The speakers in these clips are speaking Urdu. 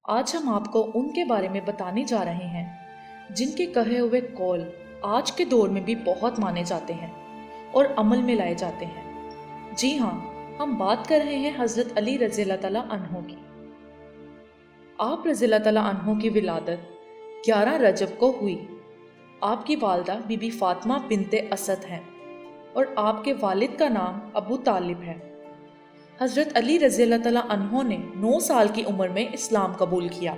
آج ہم آپ کو ان کے بارے میں بتانے جا رہے ہیں جن کے کہے ہوئے قول آج کے دور میں بھی بہت مانے جاتے ہیں اور عمل میں لائے جاتے ہیں۔ جی ہاں، ہم بات کر رہے ہیں حضرت علی رضی اللہ تعالیٰ عنہ کی۔ آپ رضی اللہ تعالیٰ عنہ کی ولادت 11 رجب کو ہوئی۔ آپ کی والدہ بی بی فاطمہ بنت اسد ہیں اور آپ کے والد کا نام ابو طالب ہے۔ حضرت علی رضی اللہ تعالیٰ عنہ نے 9 سال کی عمر میں اسلام قبول کیا۔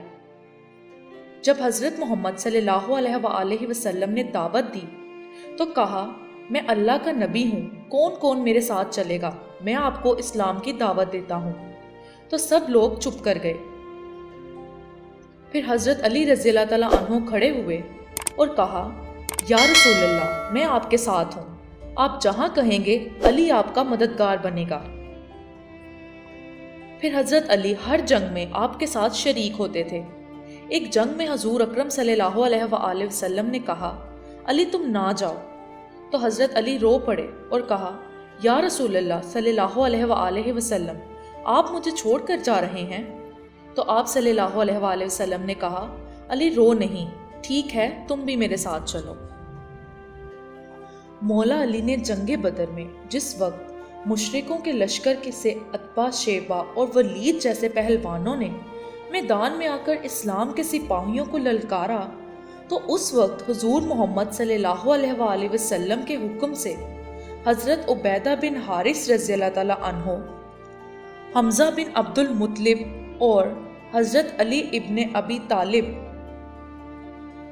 جب حضرت محمد صلی اللہ علیہ وآلہ وسلم نے دعوت دی تو کہا، میں اللہ کا نبی ہوں، کون کون میرے ساتھ چلے گا؟ میں آپ کو اسلام کی دعوت دیتا ہوں۔ تو سب لوگ چپ کر گئے۔ پھر حضرت علی رضی اللہ تعالیٰ عنہ کھڑے ہوئے اور کہا، یا رسول اللہ، میں آپ کے ساتھ ہوں، آپ جہاں کہیں گے علی آپ کا مددگار بنے گا۔ پھر حضرت علی ہر جنگ میں آپ کے ساتھ شریک ہوتے تھے۔ ایک جنگ میں حضور اکرم صلی اللہ علیہ وآلہ وسلم نے کہا، علی تم نہ جاؤ۔ تو حضرت علی رو پڑے اور کہا، یا رسول اللہ صلی اللہ علیہ وآلہ وسلم، آپ مجھے چھوڑ کر جا رہے ہیں؟ تو آپ صلی اللہ علیہ وآلہ وسلم نے کہا، علی رو نہیں، ٹھیک ہے، تم بھی میرے ساتھ چلو۔ مولا علی نے جنگ بدر میں جس وقت مشرکوں کے لشکر سے عتبہ، شیبہ اور ولید جیسے پہلوانوں نے میدان میں آ کر اسلام کے سپاہیوں کو للکارا، تو اس وقت حضور محمد صلی اللہ علیہ وآلہ وسلم کے حکم سے حضرت عبیدہ بن حارث رضی اللہ تعالیٰ عنہ، حمزہ بن عبد المطلب اور حضرت علی ابن ابی طالب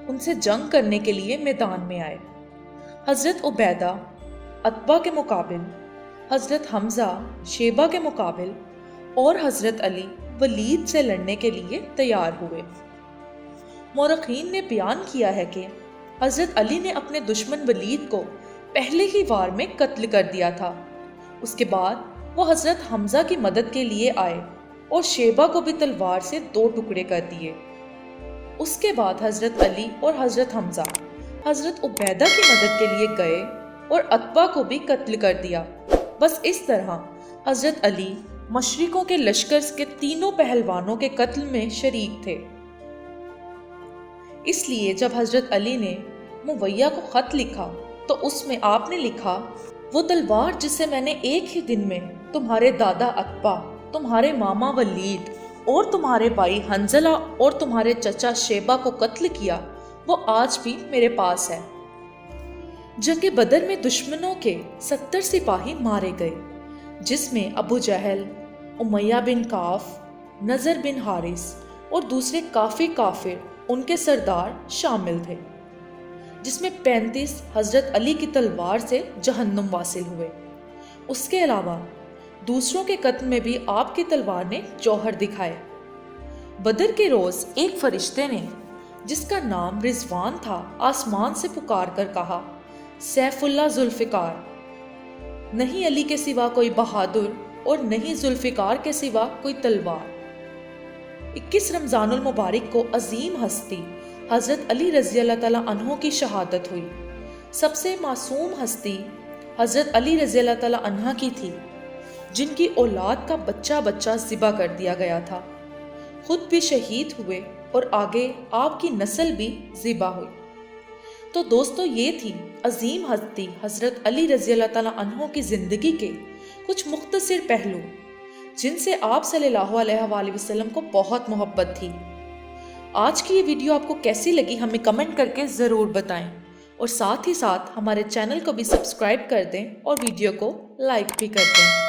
ان سے جنگ کرنے کے لیے میدان میں آئے۔ حضرت عبیدہ عتبہ کے مقابل، حضرت حمزہ شیبہ کے مقابل اور حضرت علی ولید سے لڑنے کے لیے تیار ہوئے۔ مورخین نے بیان کیا ہے کہ حضرت علی نے اپنے دشمن ولید کو پہلے ہی وار میں قتل کر دیا تھا۔ اس کے بعد وہ حضرت حمزہ کی مدد کے لیے آئے اور شیبہ کو بھی تلوار سے 2 ٹکڑے کر دیے۔ اس کے بعد حضرت علی اور حضرت حمزہ حضرت عبیدہ کی مدد کے لیے گئے اور عتبہ کو بھی قتل کر دیا۔ بس اس طرح حضرت علی مشرکوں کے لشکر کے 3 پہلوانوں کے قتل میں شریک تھے۔ اس لیے جب حضرت علی نے معاویہ کو خط لکھا تو اس میں آپ نے لکھا، وہ تلوار جسے میں نے ایک ہی دن میں تمہارے دادا عتبہ، تمہارے ماما ولید اور تمہارے بھائی حنظلہ اور تمہارے چچا شیبہ کو قتل کیا، وہ آج بھی میرے پاس ہے۔ جنگ بدر میں دشمنوں کے 70 سپاہی مارے گئے، جس میں ابو جہل، امیہ بن کعب، نضر بن حارث اور دوسرے کافی کافر ان کے سردار شامل تھے، جس میں 35 حضرت علی کی تلوار سے جہنم واصل ہوئے۔ اس کے علاوہ دوسروں کے قتل میں بھی آپ کی تلوار نے جوہر دکھائے۔ بدر کے روز ایک فرشتے نے، جس کا نام رضوان تھا، آسمان سے پکار کر کہا، سیف اللہ ذوالفقار، نہیں علی کے سوا کوئی بہادر اور نہیں ذوالفقار کے سوا کوئی تلوار۔ 21 رمضان المبارک کو عظیم ہستی حضرت علی رضی اللہ تعالیٰ عنہ کی شہادت ہوئی۔ سب سے معصوم ہستی حضرت علی رضی اللہ تعالیٰ عنہ کی تھی، جن کی اولاد کا بچہ بچہ ذبح کر دیا گیا تھا، خود بھی شہید ہوئے اور آگے آپ کی نسل بھی ذبح ہوئی۔ تو دوستو، یہ تھی عظیم ہستی حضرت علی رضی اللہ تعالیٰ عنہ کی زندگی کے کچھ مختصر پہلو، جن سے آپ صلی اللہ علیہ وآلہ وسلم کو بہت محبت تھی۔ آج کی یہ ویڈیو آپ کو کیسی لگی ہمیں کمنٹ کر کے ضرور بتائیں، اور ساتھ ہی ساتھ ہمارے چینل کو بھی سبسکرائب کر دیں اور ویڈیو کو لائک بھی کر دیں۔